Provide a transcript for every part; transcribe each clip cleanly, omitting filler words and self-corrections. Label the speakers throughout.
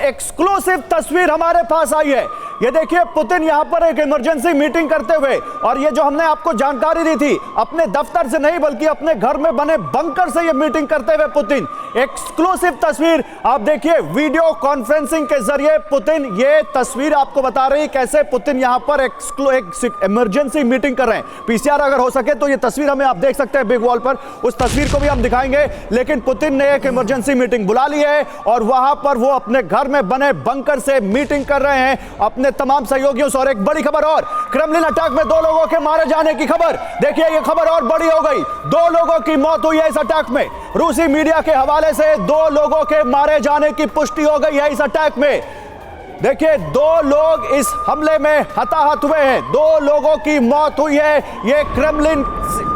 Speaker 1: Exclusive तस्वीर हमारे पास आई है। ये देखिए, पुतिन यहां पर एक इमरजेंसी मीटिंग करते हुए, और ये जो हमने आपको जानकारी दी थी, अपने दफ्तर से नहीं बल्कि अपने घर में बने बंकर से ये मीटिंग करते हुए पुतिन। एक्सक्लूसिव तस्वीर आप देखिए, वीडियो कॉन्फ्रेंसिंग के जरिए पुतिन ये तस्वीर आपको बता रही है कैसे पुतिन यहां पर एक इमरजेंसी मीटिंग कर रहे हैं। पीसीआर अगर हो सके तो ये तस्वीर हमें आप देख सकते हैं बिग वॉल पर, उस तस्वीर को भी हम दिखाएंगे। लेकिन पुतिन ने एक इमरजेंसी मीटिंग बुला ली है और वहां पर वो अपने घर में बने बंकर से मीटिंग कर रहे हैं अपने तमाम सहयोगियों से। और एक बड़ी खबर और, क्रेमलिन अटैक में 2 लोगों के मारे जाने की खबर। देखिए, ये खबर और बड़ी हो गई, 2 लोगों की मौत हुई है इस अटैक में। रूसी मीडिया के हवाले से 2 लोगों के मारे जाने की पुष्टि हो गई है इस अटैक में। देखिए, 2 लोग इस हमले में हताहत हुए हैं, 2 लोगों की मौत हुई है। ये क्रेमलिन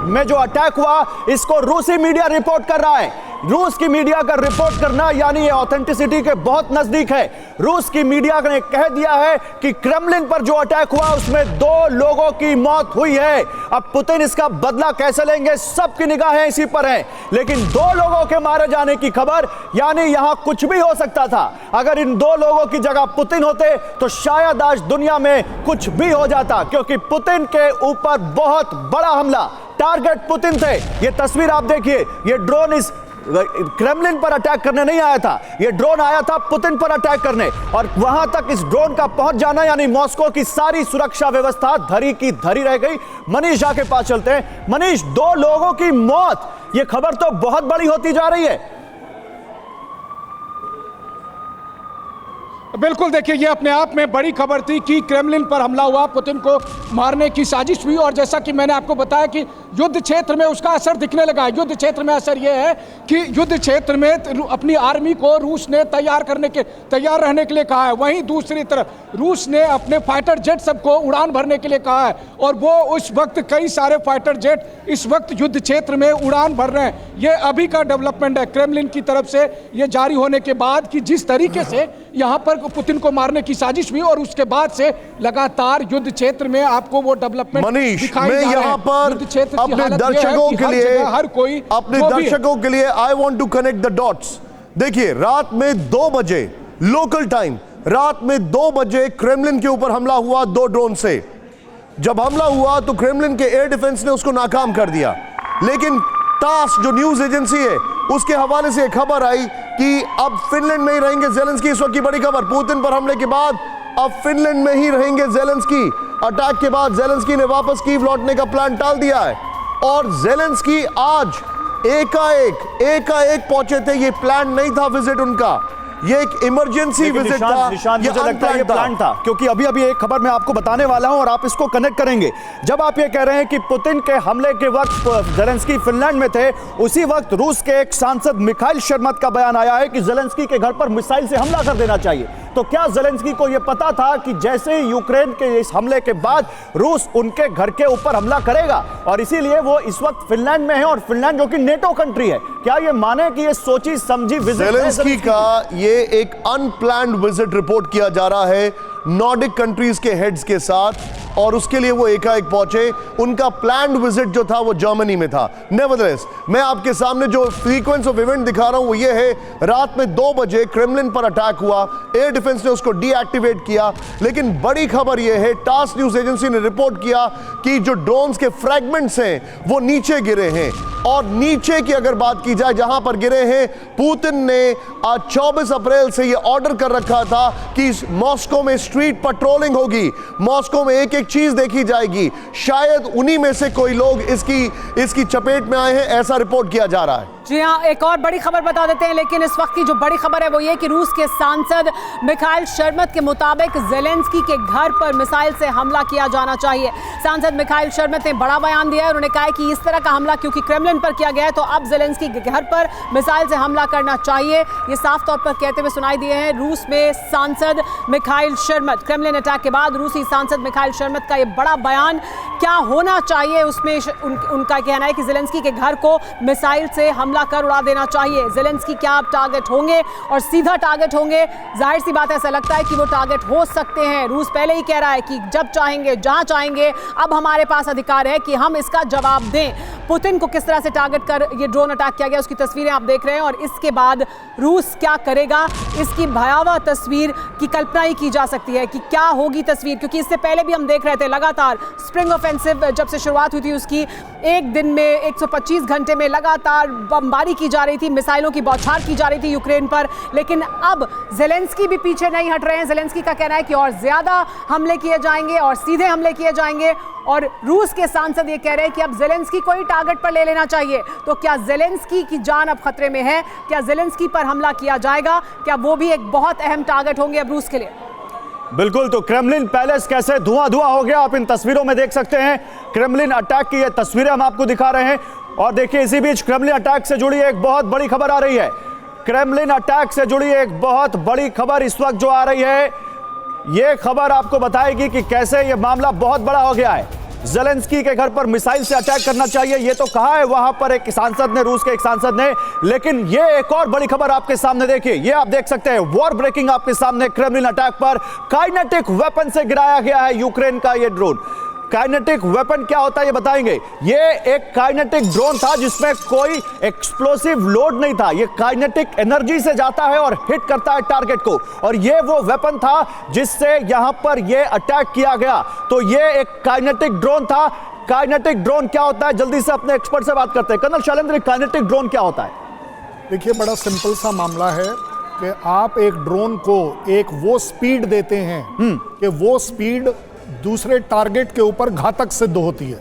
Speaker 1: में जो अटैक हुआ इसको रूसी मीडिया रिपोर्ट कर रहा है। रूस की मीडिया का रिपोर्ट करना यानी ये ऑथेंटिसिटी के बहुत नजदीक है। रूस की मीडिया ने कह दिया है कि क्रेमलिन पर जो अटैक हुआ उसमें 2 लोगों की मौत हुई है। अब पुतिन इसका बदला कैसे लेंगे, सबकी निगाहें इसी पर हैं। लेकिन 2 लोगों के मारे जाने की खबर, यानी यहां कुछ भी हो सकता था। अगर इन 2 लोगों की जगह पुतिन होते तो शायद आज दुनिया में कुछ भी हो जाता, क्योंकि पुतिन के ऊपर बहुत बड़ा हमला, टारगेट पुतिन थे। ये तस्वीर आप देखिए, ये ड्रोन इस क्रेमलिन पर अटैक करने नहीं आया था, यह ड्रोन आया था पुतिन पर अटैक करने। और वहां तक इस ड्रोन का पहुंच जाना यानी मॉस्को की सारी सुरक्षा व्यवस्था धरी की धरी रह गई। मनीष झा के पास चलते हैं। मनीष, 2 लोगों की मौत, यह खबर तो बहुत बड़ी होती जा रही है।
Speaker 2: बिल्कुल, देखिए, ये अपने आप में बड़ी खबर थी कि क्रेमलिन पर हमला हुआ, पुतिन को मारने की साजिश हुई। और जैसा कि मैंने आपको बताया कि युद्ध क्षेत्र में उसका असर दिखने लगा है। युद्ध क्षेत्र में असर यह है कि युद्ध क्षेत्र में अपनी आर्मी को रूस ने तैयार रहने के लिए कहा है। वहीं दूसरी तरफ रूस ने अपने फाइटर जेट सबको उड़ान भरने के लिए कहा है, और वो उस वक्त कई सारे फाइटर जेट इस वक्त युद्ध क्षेत्र में उड़ान भर रहे हैं। ये अभी का डेवलपमेंट है क्रेमलिन की तरफ से, ये जारी होने के बाद कि जिस तरीके से यहाँ पर पुतिन को मारने की साजिश हुई, और उसके बाद से लगातार युद्ध क्षेत्र में आपको वो डेवलपमेंट
Speaker 3: मनीष, मैं यहाँ पर अपने दर्शकों के लिए, अपने दर्शकों के लिए I want to connect the dots. देखिए, रात में 2 बजे लोकल टाइम, रात में 2 बजे क्रेमलिन के ऊपर हमला हुआ 2 ड्रोन से। जब हमला हुआ तो क्रेमलिन के एयर डिफेंस ने उसको नाकाम कर दिया। लेकिन टास जो न्यूज एजेंसी है उसके हवाले से खबर आई कि अब फिनलैंड में ही रहेंगे ज़ेलेंस्की। इस वक्त की बड़ी खबर, पुतिन पर हमले के बाद अब फिनलैंड में ही रहेंगे ज़ेलेंस्की। अटैक के बाद ज़ेलेंस्की ने वापस कीव लौटने का प्लान टाल दिया है, और ज़ेलेंस्की आज एकाएक पहुंचे थे। ये प्लान नहीं था विजिट उनका, ये एक इमरजेंसी विजिट था।
Speaker 1: निशान, मुझे लगता है ये प्लान था, क्योंकि अभी एक खबर मैं आपको बताने वाला हूं और आप इसको कनेक्ट kरेंगे। जब आप ये कह रहे हैं कि पुतिन के हमले के वक्त ज़ेलेंस्की फिनलैंड में थे, उसी वक्त रूस के एक सांसद मिखाइल शर्मत का बयान आया है कि ज़ेलेंस्की के घर पर मिसाइल से हमला कर देना चाहिए। तो क्या ज़ेलेंस्की को यह पता था कि जैसे ही यूक्रेन के इस हमले के बाद रूस उनके घर के ऊपर हमला करेगा, और इसीलिए वो इस वक्त फिनलैंड में है, और फिनलैंड जो कि नेटो कंट्री है? क्या ये माने कि ये सोची समझी विजिट है
Speaker 3: ज़ेलेंस्की का? ये एक अनप्लान्ड विजिट रिपोर्ट किया जा रहा है नॉर्डिक कंट्रीज के हेड्स के साथ, और उसके लिए वो एकाएक पहुंचे। उनका प्लान्ड विजिट जो था वो जर्मनी में था। नेवरदलेस, मैं आपके सामने जो सीक्वेंस ऑफ इवेंट दिखा रहा हूं वो ये है, रात में 2 बजे क्रेमलिन पर अटैक हुआ, एयर डिफेंस ने उसको डीएक्टिवेट किया। लेकिन बड़ी खबर ये है, टास न्यूज एजेंसी ने रिपोर्ट किया कि जो ड्रोन्स के फ्रैगमेंट्स हैं वो नीचे गिरे हैं। और नीचे की अगर बात की जाए जहां पर गिरे हैं, पुतिन ने आज 24 अप्रैल से यह ऑर्डर कर रखा था कि मॉस्को में स्ट्रीट पेट्रोलिंग होगी, मॉस्को में एक चीज देखी जाएगी। शायद उन्हीं में से कोई लोग इसकी चपेट में आए हैं, ऐसा रिपोर्ट किया जा रहा है।
Speaker 4: जी हाँ, एक और बड़ी खबर बता देते हैं, लेकिन इस वक्त की जो बड़ी खबर है वो ये कि रूस के सांसद मिखाइल शर्मत के मुताबिक ज़ेलेंस्की के घर पर मिसाइल से हमला किया जाना चाहिए। सांसद मिखाइल शर्मत ने बड़ा बयान दिया है। उन्होंने कहा है कि इस तरह का हमला क्योंकि क्रेमलिन पर किया गया है, तो अब ज़ेलेंस्की के घर पर मिसाइल से हमला करना चाहिए, ये साफ तौर पर कहते हुए सुनाई दिए हैं रूस में सांसद मिखाइल शर्मत। क्रेमलिन अटैक के बाद रूसी सांसद मिखाइल शर्मत का ये बड़ा बयान क्या होना चाहिए उसमें उनका कहना है कि ज़ेलेंस्की के घर को मिसाइल से हमला कर उड़ा देना चाहिए। ज़ेलेंस्की क्या अब टारगेट होंगे और सीधा टारगेट होंगे? जाहिर सी बात है, ऐसा लगता है कि वो टारगेट हो सकते हैं। रूस पहले ही कह रहा है कि जब चाहेंगे जहां चाहेंगे, अब हमारे पास अधिकार है कि हम इसका जवाब दें। पुतिन को किस तरह से टारगेट कर ये ड्रोन अटैक किया गया, उसकी तस्वीरें आप देख रहे हैं। और इसके बाद रूस क्या करेगा, इसकी भयावह तस्वीर की कल्पना ही की जा सकती है कि क्या होगी तस्वीर, क्योंकि इससे पहले भी हम देख रहे थे लगातार स्प्रिंग ऑफेंसिव जब से शुरुआत हुई थी उसकी, एक दिन में 125 घंटे में लगातार बमबारी की जा रही थी, मिसाइलों की बौछार की जा रही थी यूक्रेन पर। लेकिन अब ज़ेलेंस्की भी पीछे नहीं हट रहे हैं। ज़ेलेंस्की का कहना है कि और ज्यादा हमले किए जाएंगे और सीधे हमले किए जाएंगे। और रूस के सांसद ये कह रहे हैं कि अब ज़ेलेंस्की को ही टारगेट पर ले लेना चाहिए। तो क्या ज़ेलेंस्की की जान अब खतरे में है? क्या ज़ेलेंस्की पर हमला किया जाएगा? क्या वो भी एक बहुत अहम टारगेट होंगे अब रूस के लिए?
Speaker 1: बिल्कुल, तो क्रेमलिन पैलेस कैसे धुआं धुआं हो गया, आप इन तस्वीरों में देख सकते हैं। क्रेमलिन अटैक की ये तस्वीरें हम आपको दिखा रहे हैं। और देखिए, इसी बीच क्रेमलिन अटैक से जुड़ी एक बहुत बड़ी खबर आ रही है। क्रेमलिन अटैक से जुड़ी एक बहुत बड़ी खबर इस वक्त जो आ रही है, ये खबर आपको बताएगी कि कैसे ये मामला बहुत बड़ा हो गया है। ज़ेलेंस्की के घर पर मिसाइल से अटैक करना चाहिए, ये तो कहा है वहां पर एक सांसद ने, रूस के एक सांसद ने। लेकिन ये एक और बड़ी खबर आपके सामने देखिए, ये आप देख सकते हैं, वॉर ब्रेकिंग आपके सामने। क्रेमलिन अटैक पर काइनेटिक वेपन से गिराया गया है यूक्रेन का ये ड्रोन। काइनेटिक वेपन क्या होता है ये बताएंगे। ये एक काइनेटिक ड्रोन था जिसमें कोई एक्सप्लोसिव लोड नहीं था, ये काइनेटिक एनर्जी से जाता है और हिट करता है टारगेट को। और ये वो वेपन था जिससे यहां पर ये अटैक किया गया। तो ये एक काइनेटिक ड्रोन था। काइनेटिक ड्रोन क्या होता है, जल्दी से अपने एक्सपर्ट से बात करते हैं। कर्नल शैलेंद्र, काइनेटिक ड्रोन क्या होता है?
Speaker 5: देखिए, बड़ा सिंपल सा मामला है कि आप एक ड्रोन को एक वो स्पीड देते हैं कि वो स्पीड दूसरे टारगेट के ऊपर घातक सिद्ध होती है।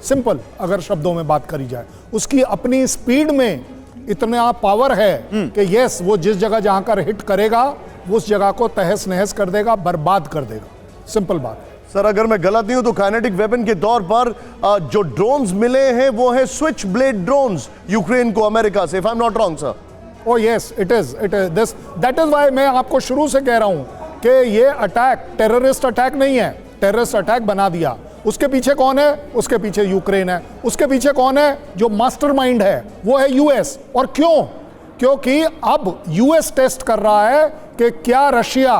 Speaker 5: सिंपल अगर शब्दों में बात करी जाए, उसकी अपनी स्पीड में इतना पावर है कि यस, वो जिस जगह जहां कर हिट करेगा उस जगह को तहस नहस कर देगा, बर्बाद कर देगा। सिंपल बात।
Speaker 3: सर, अगर मैं गलत नहीं हूं तो काइनेटिक वेपन के तौर पर जो ड्रोन्स मिले हैं वो है स्विच ब्लेड ड्रोन्स यूक्रेन को अमेरिका से, if I am not wrong sir.
Speaker 5: O yes, it is this, that is why मैं आपको शुरू से कह रहा हूं कि ये अटैक टेररिस्ट अटैक नहीं है। टेररिस्ट अटैक बना दिया, उसके पीछे कौन है? उसके पीछे यूक्रेन है। उसके पीछे कौन है? जो मास्टरमाइंड है वो है यूएस। और क्यों? क्योंकि अब यूएस टेस्ट कर रहा है कि क्या रशिया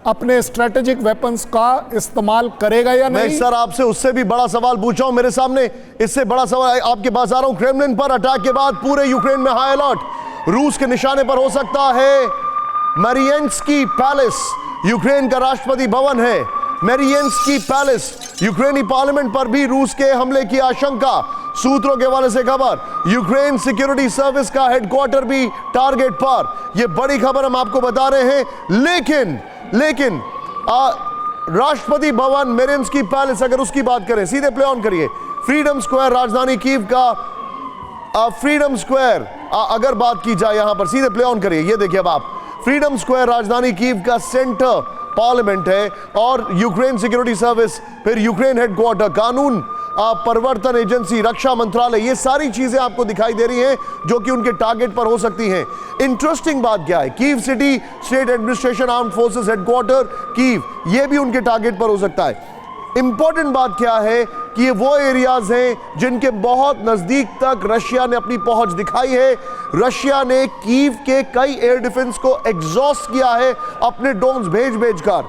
Speaker 5: अपने स्ट्रेटेजिक वेपन्स का इस्तेमाल करेगा या नहीं।
Speaker 3: मैं सर आपसे उससे भी बड़ा सवाल पूछा हूं, मेरे सामने इससे बड़ा सवाल आपके पास आ रहा हूं। क्रेमलिन पर अटैक के बाद पूरे यूक्रेन में हाई अलर्ट। रूस के निशाने पर हो सकता है मारियन्स्की पैलेस, यूक्रेन का राष्ट्रपति भवन है। मारियन्स्की पैलेस, यूक्रेनी पार्लियामेंट पर भी रूस के हमले की आशंका। सूत्रों के हवाले से खबर, यूक्रेन सिक्योरिटी सर्विस का हेडक्वार्टर भी टारगेट पर। यह बड़ी खबर हम आपको बता रहे हैं। लेकिन राष्ट्रपति भवन, मारियन्स्की पैलेस, अगर उसकी बात करें, सीधे प्ले ऑन करिए। फ्रीडम स्क्वायर, राजधानी कीव का फ्रीडम स्क्वायर, अगर बात की जाए यहां पर, सीधे प्ले ऑन करिए। ये देखिए अब आप, फ्रीडम स्क्वायर राजधानी कीव का सेंटर पार्लियामेंट है और यूक्रेन सिक्योरिटी सर्विस, फिर यूक्रेन हेडक्वार्टर, कानून प्रवर्तन एजेंसी, रक्षा मंत्रालय, ये सारी चीजें आपको दिखाई दे रही हैं जो कि उनके टारगेट पर हो सकती हैं। इंटरेस्टिंग बात क्या है, Kyiv city state administration armed forces headquarter Kyiv, ये भी उनके टारगेट पर हो सकता है। इंपॉर्टेंट बात क्या है कि ये वो एरियाज हैं जिनके बहुत नजदीक तक रशिया ने अपनी पहुंच दिखाई है। रशिया ने कीव के कई एयर डिफेंस को एग्जॉस्ट किया है अपने ड्रोन्स भेज कर।